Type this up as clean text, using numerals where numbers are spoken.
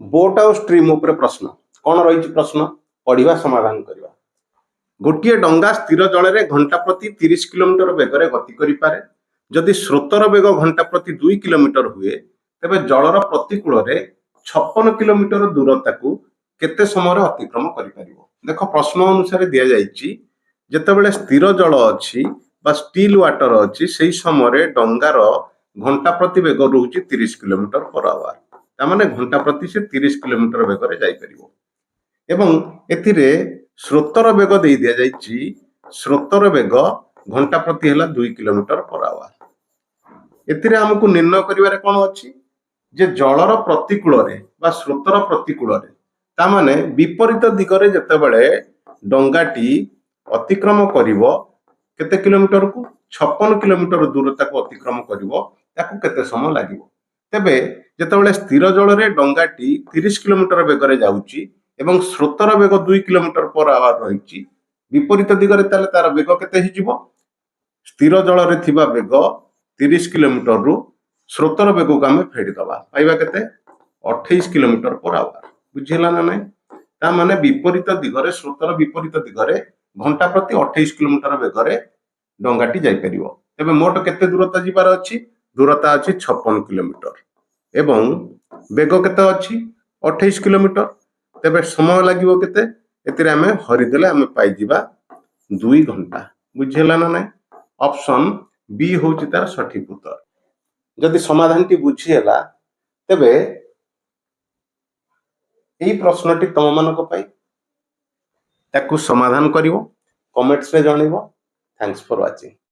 Boat आउ stream उपरे प्रश्न कौन रही प्रश्न पढ़ा समाधान करवा। गोटे डंगा स्थिर जल में घंटा प्रति 30 किलोमीटर बेगर गति करें। जदि स्रोतर बेग घंटा प्रति 2 किलोमीटर हुए तेबे जलर प्रतिकूल 56 किलोमीटर दूरता को केते समय अतिक्रम कर। देख प्रश्न अनुसार दि जाइए जितेबाला स्थिर जल अच्छी स्टिल वाटर अच्छी से समय डंगार घंटा प्रति बेग रोचे 30 किलोमीटर पर आवर तामाने घंटा प्रति से 30 किलोमीटर बेगर जापर एवं एथिरे स्रोतर बेग दे दिया जाइए। स्रोतर बेग घंटा प्रति है 2 किलोमीटर पर आवर। एथिरे हमको निर्णय करिवारे कोन अछि जे जलर प्रतिकूल बा स्रोतर प्रतिकूल तामाने विपरीत दिगरे जतेबेले डंगाटी अतिक्रम करिवो केते किलोमीटर को 56 किलोमीटर दूरता को अतिक्रम करिवो ताकू केते समय लागिवो। तेबे जेतेबेले स्थिर जल रे डंगाटी 30 किलोमीटर बेगरे जाउची एवं स्रोतर बेग 2 किलोमीटर पर आवर रही विपरीत दिगरे ताले तार बेग केते हिजिवो स्थिर जल रे थिबा बेग 30 किलोमीटर रु स्रोतर बेग को आम फेडी दबा पाइबा केते 28 किलोमीटर पर आवर। बुझिला ना नहीं ता माने विपरीत दिगरे स्रोतर विपरीत दिगरे घंटा प्रति 28 किलोमीटर बेगरे डंगाटी जाई परिवो। तेबे मोट केते दूरता जिबार अछि दूरता अछि 56 किलोमीटर एवं बेग केते अछि 28 किलोमीटर। तेबे समय लागिवो केते एतिरे आमे हरिदेले आमे पाई जिबा 2 घंटा। बुझिला ना नहीं ऑप्शन बी होची तार सठिक उत्तर। जदि समाधान टी बुझिएला तेबे एई प्रश्नटी तुम मानक पाई ताकू समाधान करिवो कमेंट्स रे जणिवो। Thanks for watching.